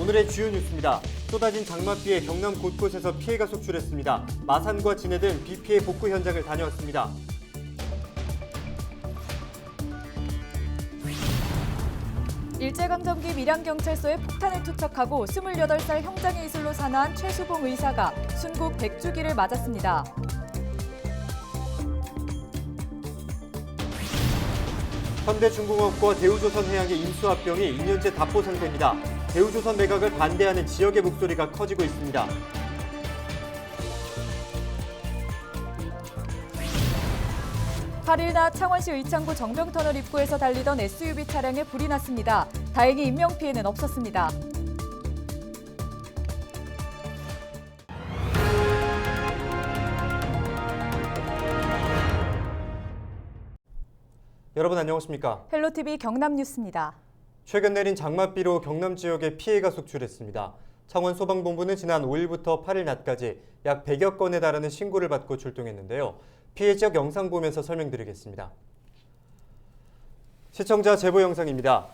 오늘의 주요 뉴스입니다. 쏟아진 장맛비에 경남 곳곳에서 피해가 속출했습니다. 마산과 진해 등 비 피해 복구 현장을 다녀왔습니다. 일제강점기 밀양경찰서에 폭탄을 투척하고 28살 형장의 이슬로 사망한 최수봉 의사가 순국 100주기를 맞았습니다. 현대중공업과 대우조선해양의 인수합병이 2년째 답보 상태입니다. 대우조선 매각을 반대하는 지역의 목소리가 커지고 있습니다. (8일) 낮 창원시 의창구 정병터널 입구에서 달리던 SUV 차량에 불이 났습니다. 다행히 인명피해는 없었습니다. 여러분 안녕하십니까? 헬로티비 경남뉴스입니다. 최근 내린 장맛비로 경남 지역에 피해가 속출했습니다. 창원 소방본부는 지난 5일부터 8일 낮까지 약 100여 건에 달하는 신고를 받고 출동했는데요. 피해 지역 영상 보면서 설명드리겠습니다. 시청자 제보 영상입니다.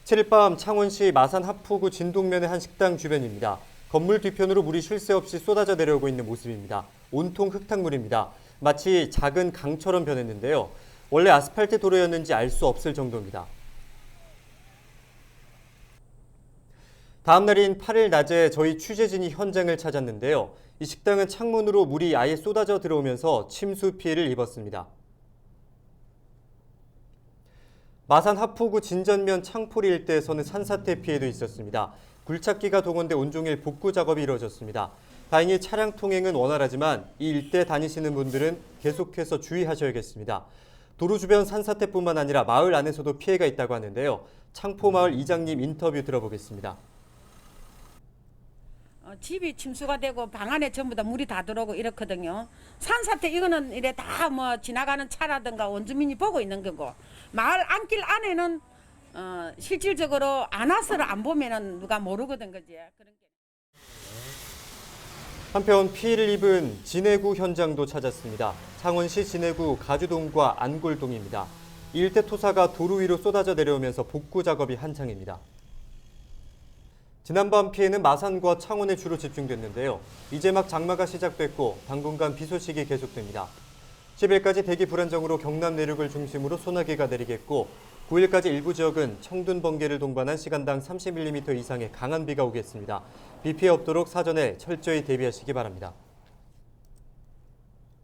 7일 밤 창원시 마산 하포구 진동면의 한 식당 주변입니다. 건물 뒤편으로 물이 쉴 새 없이 쏟아져 내려오고 있는 모습입니다. 온통 흙탕물입니다. 마치 작은 강처럼 변했는데요. 원래 아스팔트 도로였는지 알 수 없을 정도입니다. 다음 날인 8일 낮에 저희 취재진이 현장을 찾았는데요. 이 식당은 창문으로 물이 아예 쏟아져 들어오면서 침수 피해를 입었습니다. 마산 하포구 진전면 창포리 일대에서는 산사태 피해도 있었습니다. 굴착기가 동원돼 온종일 복구 작업이 이루어졌습니다. 다행히 차량 통행은 원활하지만 이 일대 다니시는 분들은 계속해서 주의하셔야겠습니다. 도로 주변 산사태뿐만 아니라 마을 안에서도 피해가 있다고 하는데요. 창포마을 이장님 인터뷰 들어보겠습니다. 집이 침수가 되고 방 안에 전부 다 물이 다 들어오고 이렇거든요. 산사태 이거는 이래 다 뭐 지나가는 차라든가 원주민이 보고 있는 거고, 마을 안길 안에는 실질적으로 안 와서를 안 보면은 누가 모르거든 그지. 그런 게. 한편 피해를 입은 진해구 현장도 찾았습니다. 창원시 진해구 가주동과 안골동입니다. 이 일대 토사가 도로 위로 쏟아져 내려오면서 복구 작업이 한창입니다. 지난밤 피해는 마산과 창원에 주로 집중됐는데요. 이제 막 장마가 시작됐고 당분간 비 소식이 계속됩니다. 10일까지 대기 불안정으로 경남 내륙을 중심으로 소나기가 내리겠고 9일까지 일부 지역은 청둔 번개를 동반한 시간당 30mm 이상의 강한 비가 오겠습니다. 비 피해 없도록 사전에 철저히 대비하시기 바랍니다.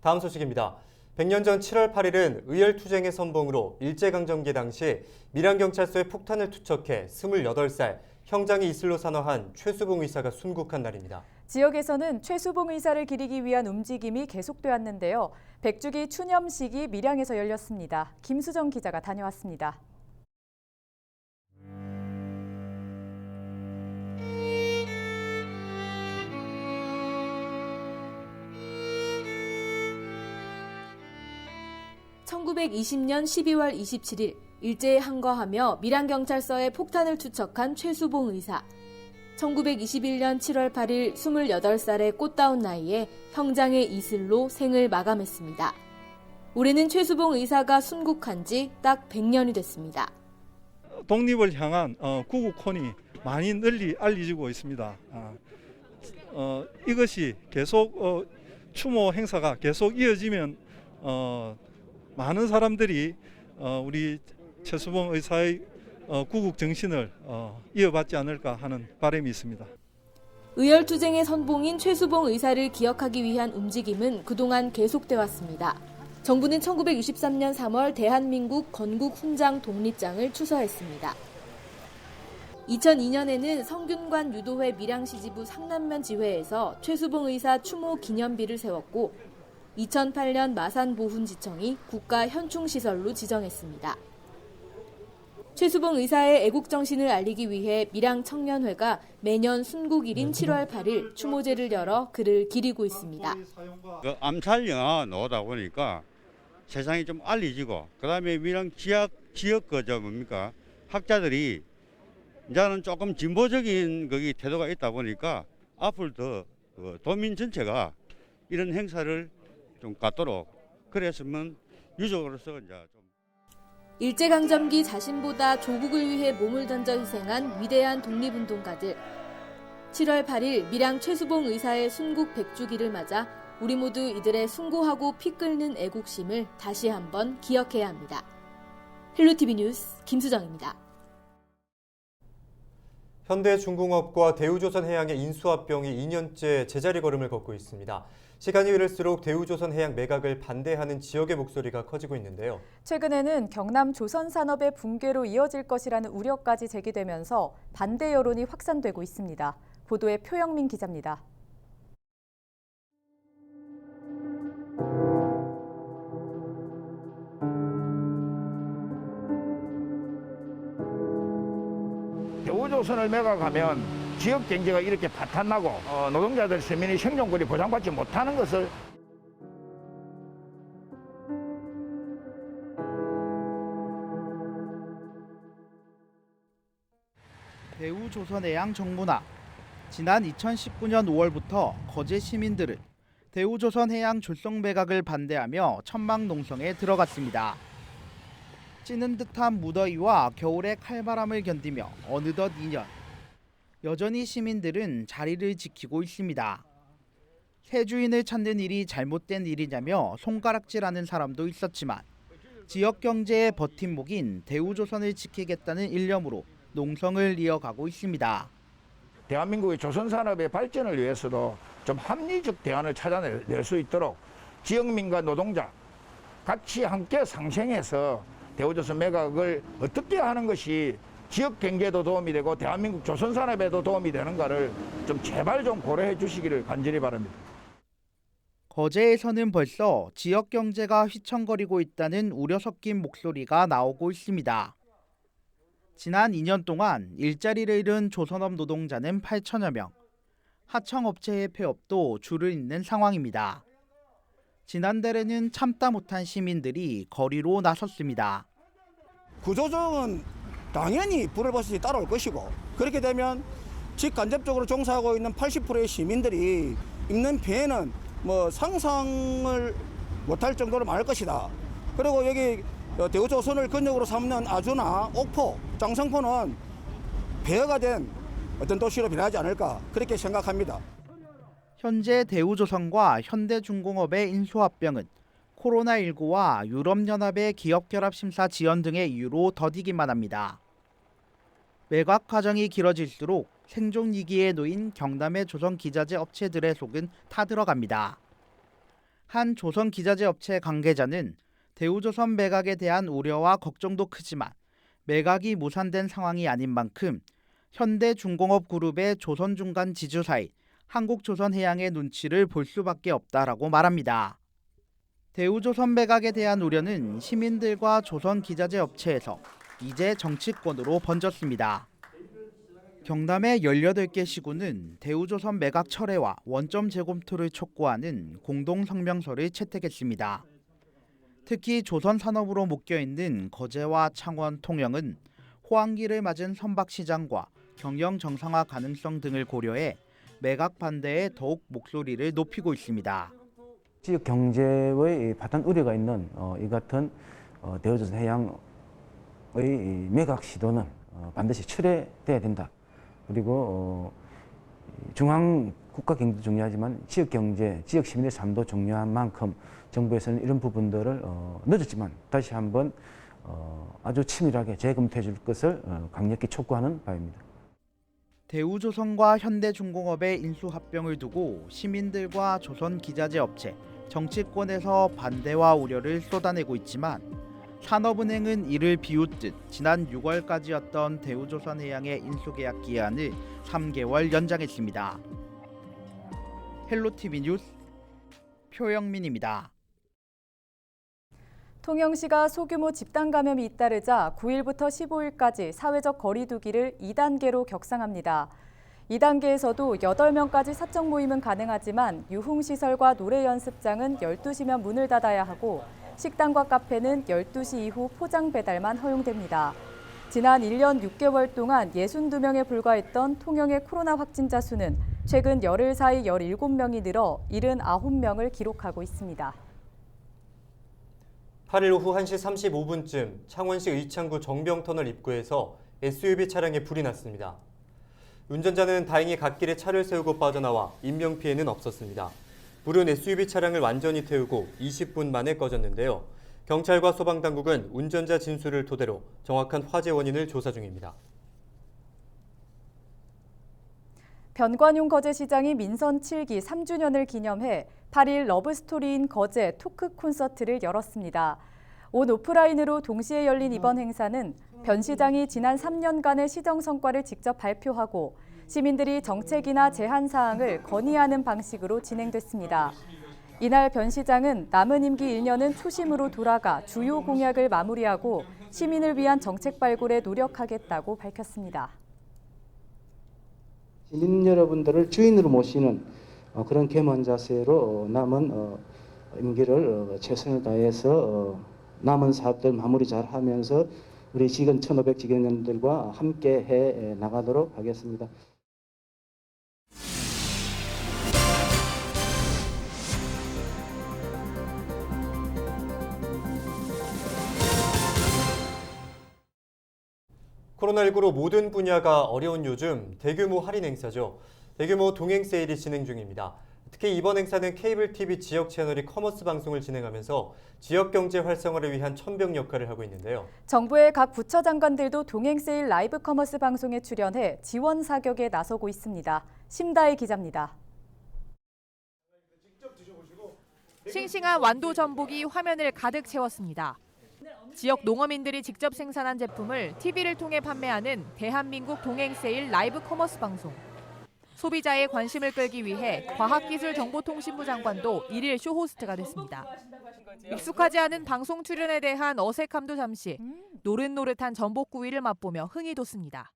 다음 소식입니다. 100년 전 7월 8일은 의열투쟁의 선봉으로 일제강점기 당시 밀양경찰서에 폭탄을 투척해 28살 형장이 이슬로 산화한 최수봉 의사가 순국한 날입니다. 지역에서는 최수봉 의사를 기리기 위한 움직임이 계속되었는데요. 100주기 추념식이 밀양에서 열렸습니다. 김수정 기자가 다녀왔습니다. (1920년 12월 27일) 일제에 항거하며 밀양경찰서에 폭탄을 투척한 최수봉 의사. 1921년 7월 8일 28살의 꽃다운 나이에 형장의 이슬로 생을 마감했습니다. 올해는 최수봉 의사가 순국한 지 딱 100년이 됐습니다. 독립을 향한 구국혼이 많이 널리 알려지고 있습니다. 이것이 계속 추모 행사가 계속 이어지면 많은 사람들이 우리 최수봉 의사의 구국 정신을 이어받지 않을까 하는 바람이 있습니다. 의열투쟁의 선봉인 최수봉 의사를 기억하기 위한 움직임은 그동안 계속돼 왔습니다. 정부는 1963년 3월 대한민국 건국 훈장 독립장을 추서했습니다. 2002년에는 성균관 유도회 밀양시 지부 상남면 지회에서 최수봉 의사 추모 기념비를 세웠고 2008년 마산 보훈지청이 국가 현충시설로 지정했습니다. 최수봉 의사의 애국정신을 알리기 위해 밀양청년회가 매년 순국일인 7월 8일 추모제를 열어 그를 기리고 있습니다. 암살 영화가 나오다 보니까 세상이 좀 알려지고, 그다음에 밀양 지역 뭡니까 학자들이 이제는 조금 진보적인 거기 태도가 있다 보니까 앞으로 더 도민 전체가 이런 행사를 좀 갖도록 그랬으면 유족으로서 이제 좀. 일제강점기 자신보다 조국을 위해 몸을 던져 희생한 위대한 독립운동가들. 7월 8일 밀양 최수봉 의사의 순국 100주기를 맞아 우리 모두 이들의 숭고하고 피 끓는 애국심을 다시 한번 기억해야 합니다. 헬로티비 뉴스 김수정입니다. 현대중공업과 대우조선해양의 인수합병이 2년째 제자리 걸음을 걷고 있습니다. 시간이 흐를수록 대우조선해양 매각을 반대하는 지역의 목소리가 커지고 있는데요. 최근에는 경남 조선산업의 붕괴로 이어질 것이라는 우려까지 제기되면서 반대 여론이 확산되고 있습니다. 보도에 표영민 기자입니다. 대우조선을 매각하면 지역 경제가 이렇게 파탄나고 노동자들 시민이 생존권이 보장받지 못하는 것을 대우조선해양 정문화. 지난 2019년 5월부터 거제 시민들은 대우조선해양 졸속 매각을 반대하며 천막농성에 들어갔습니다. 찌는 듯한 무더위와 겨울의 칼바람을 견디며 어느덧 2년. 여전히 시민들은 자리를 지키고 있습니다. 새 주인을 찾는 일이 잘못된 일이냐며 손가락질하는 사람도 있었지만 지역 경제의 버팀목인 대우조선을 지키겠다는 일념으로 농성을 이어가고 있습니다. 대한민국의 조선산업의 발전을 위해서도 좀 합리적 대안을 찾아낼 수 있도록 지역민과 노동자 같이 함께 상생해서 대우조선 매각을 어떻게 하는 것이 지역 경제에도 도움이 되고 대한민국 조선산업에도 도움이 되는가를 좀 제발 좀 고려해 주시기를 간절히 바랍니다. 거제에서는 벌써 지역 경제가 휘청거리고 있다는 우려 섞인 목소리가 나오고 있습니다. 지난 2년 동안 일자리를 잃은 조선업 노동자는 8천여 명, 하청업체의 폐업도 줄을 잇는 상황입니다. 지난달에는 참다 못한 시민들이 거리로 나섰습니다. 구조조정은 당연히 불을벗이 따라올 것이고 그렇게 되면 직간접적으로 종사하고 있는 80%의 시민들이 입는 피해는 상상을 못할 정도로 많을 것이다. 그리고 여기 대우조선을 근역으로 삼는 아주나 옥포, 장성포는 폐허가 된 어떤 도시로 변하지 않을까 그렇게 생각합니다. 현재 대우조선과 현대중공업의 인수합병은 코로나19와 유럽연합의 기업결합심사 지연 등의 이유로 더디기만 합니다. 매각 과정이 길어질수록 생존 위기에 놓인 경남의 조선기자재 업체들의 속은 타들어갑니다. 한 조선기자재 업체 관계자는 대우조선 매각에 대한 우려와 걱정도 크지만 매각이 무산된 상황이 아닌 만큼 현대중공업그룹의 조선중간 지주사인 한국조선해양의 눈치를 볼 수밖에 없다라고 말합니다. 대우조선 매각에 대한 우려는 시민들과 조선기자재 업체에서 이제 정치권으로 번졌습니다. 경남의 18개 시군은 대우조선 매각 철회와 원점 재검토를 촉구하는 공동성명서를 채택했습니다. 특히 조선산업으로 묶여있는 거제와 창원, 통영은 호황기를 맞은 선박시장과 경영 정상화 가능성 등을 고려해 매각 반대에 더욱 목소리를 높이고 있습니다. 지역 경제의 파탄 우려가 있는 이 같은 대우조선해양의 매각 시도는 반드시 철회돼야 된다. 그리고 중앙 국가 경제도 중요하지만 지역 경제, 지역 시민의 삶도 중요한 만큼 정부에서는 이런 부분들을 늦었지만 다시 한번 아주 치밀하게 재검토해 줄 것을 강력히 촉구하는 바입니다. 대우조선과 현대중공업의 인수합병을 두고 시민들과 조선기자재 업체, 정치권에서 반대와 우려를 쏟아내고 있지만 산업은행은 이를 비웃듯 지난 6월까지였던 대우조선해양의 인수계약 기한을 3개월 연장했습니다. 헬로티비 뉴스 표영민입니다. 통영시가 소규모 집단 감염이 잇따르자 9일부터 15일까지 사회적 거리 두기를 2단계로 격상합니다. 2단계에서도 8명까지 사적 모임은 가능하지만 유흥시설과 노래 연습장은 12시면 문을 닫아야 하고 식당과 카페는 12시 이후 포장 배달만 허용됩니다. 지난 1년 6개월 동안 62명에 불과했던 통영의 코로나 확진자 수는 최근 열흘 사이 17명이 늘어 79명을 기록하고 있습니다. 8일 오후 1시 35분쯤 창원시 의창구 정병터널 입구에서 SUV 차량에 불이 났습니다. 운전자는 다행히 갓길에 차를 세우고 빠져나와 인명피해는 없었습니다. 불은 SUV 차량을 완전히 태우고 20분 만에 꺼졌는데요. 경찰과 소방당국은 운전자 진술을 토대로 정확한 화재 원인을 조사 중입니다. 변관용 거제시장이 민선 7기 3주년을 기념해 8일 러브스토리인 거제 토크 콘서트를 열었습니다. 온 오프라인으로 동시에 열린 이번 행사는 변 시장이 지난 3년간의 시정 성과를 직접 발표하고 시민들이 정책이나 제한 사항을 건의하는 방식으로 진행됐습니다. 이날 변 시장은 남은 임기 1년은 초심으로 돌아가 주요 공약을 마무리하고 시민을 위한 정책 발굴에 노력하겠다고 밝혔습니다. 시민 여러분들을 주인으로 모시는 그런 겸한 자세로 남은 임기를 최선을 다해서 남은 사업들 마무리 잘 하면서 우리 지금 1,500 직원들과 함께 해 나가도록 하겠습니다. 코로나19로 모든 분야가 어려운 요즘 대규모 할인 행사죠. 대규모 동행 세일이 진행 중입니다. 특히 이번 행사는 케이블 TV 지역 채널이 커머스 방송을 진행하면서 지역 경제 활성화를 위한 천병 역할을 하고 있는데요. 정부의 각 부처 장관들도 동행 세일 라이브 커머스 방송에 출연해 지원 사격에 나서고 있습니다. 심다혜 기자입니다. 싱싱한 완도 전복이 화면을 가득 채웠습니다. 지역 농어민들이 직접 생산한 제품을 TV를 통해 판매하는 대한민국 동행 세일 라이브 커머스 방송. 소비자의 관심을 끌기 위해 과학기술정보통신부 장관도 일일 쇼호스트가 됐습니다. 익숙하지 않은 방송 출연에 대한 어색함도 잠시, 노릇노릇한 전복구이를 맛보며 흥이 돋습니다.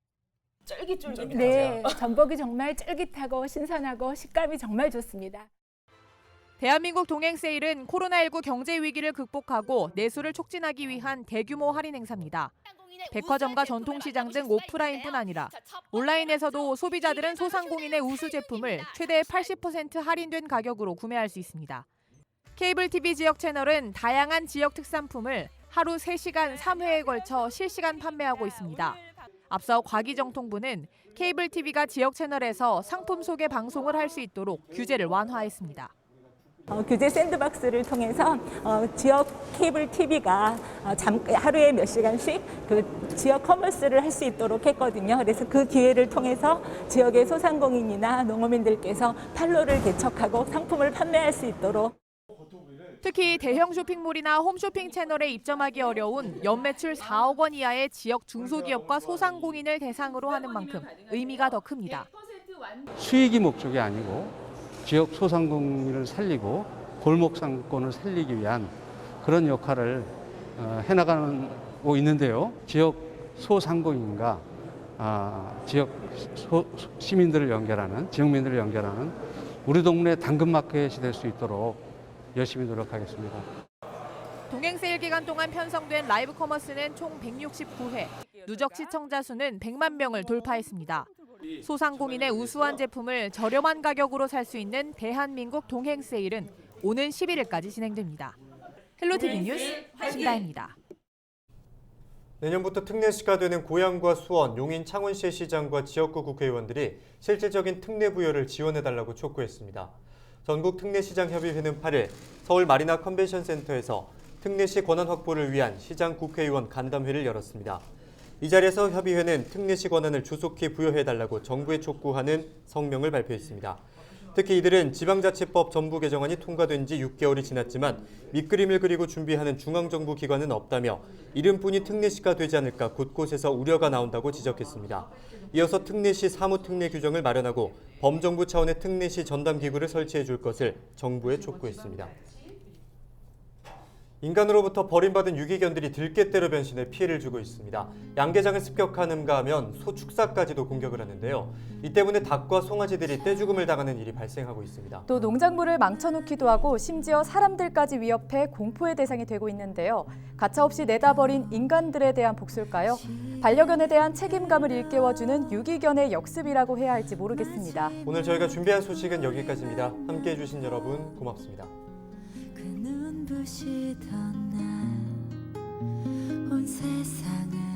쫄깃쫄깃하죠. 네, 전복이 정말 쫄깃하고 신선하고 식감이 정말 좋습니다. 대한민국 동행 세일은 코로나19 경제 위기를 극복하고 내수를 촉진하기 위한 대규모 할인 행사입니다. 백화점과 전통시장 등 오프라인뿐 아니라 온라인에서도 소비자들은 소상공인의 우수 제품을 최대 80% 할인된 가격으로 구매할 수 있습니다. 케이블 TV 지역 채널은 다양한 지역 특산품을 하루 3시간 3회에 걸쳐 실시간 판매하고 있습니다. 앞서 과기정통부는 케이블 TV가 지역 채널에서 상품 소개 방송을 할 수 있도록 규제를 완화했습니다. 규제 샌드박스를 통해서 지역 케이블 TV가 하루에 몇 시간씩 그 지역 커머스를 할 수 있도록 했거든요. 그래서 그 기회를 통해서 지역의 소상공인이나 농어민들께서 판로를 개척하고 상품을 판매할 수 있도록. 특히 대형 쇼핑몰이나 홈쇼핑 채널에 입점하기 어려운 연매출 4억 원 이하의 지역 중소기업과 소상공인을 대상으로 하는 만큼 의미가 더 큽니다. 수익이 목적이 아니고 지역 소상공인을 살리고 골목 상권을 살리기 위한 그런 역할을 해나가고 있는데요. 지역 소상공인과 지역 시민들을 연결하는, 지역민들을 연결하는 우리 동네 당근마켓이 될 수 있도록 열심히 노력하겠습니다. 동행 세일 기간 동안 편성된 라이브 커머스는 총 169회, 누적 시청자 수는 100만 명을 돌파했습니다. 소상공인의 우수한 제품을 저렴한 가격으로 살 수 있는 대한민국 동행 세일은 오는 11일까지 진행됩니다. 헬로티비 뉴스 신다혜입니다. 내년부터 특례시가 되는 고양과 수원, 용인, 창원시의 시장과 지역구 국회의원들이 실질적인 특례 부여를 지원해달라고 촉구했습니다. 전국 특례시장협의회는 8일 서울 마리나 컨벤션센터에서 특례시 권한 확보를 위한 시장 국회의원 간담회를 열었습니다. 이 자리에서 협의회는 특례시 권한을 조속히 부여해달라고 정부에 촉구하는 성명을 발표했습니다. 특히 이들은 지방자치법 전부 개정안이 통과된 지 6개월이 지났지만 밑그림을 그리고 준비하는 중앙정부 기관은 없다며 이름뿐이 특례시가 되지 않을까 곳곳에서 우려가 나온다고 지적했습니다. 이어서 특례시 사무특례 규정을 마련하고 범정부 차원의 특례시 전담기구를 설치해 줄 것을 정부에 촉구했습니다. 인간으로부터 버림받은 유기견들이 들깨떼로 변신해 피해를 주고 있습니다. 양계장을 습격하는가 하면 소 축사까지도 공격을 하는데요. 이 때문에 닭과 송아지들이 떼죽음을 당하는 일이 발생하고 있습니다. 또 농작물을 망쳐놓기도 하고 심지어 사람들까지 위협해 공포의 대상이 되고 있는데요. 가차없이 내다버린 인간들에 대한 복수일까요? 반려견에 대한 책임감을 일깨워주는 유기견의 역습이라고 해야 할지 모르겠습니다. 오늘 저희가 준비한 소식은 여기까지입니다. 함께해 주신 여러분 고맙습니다. 부시던 날 온 세상을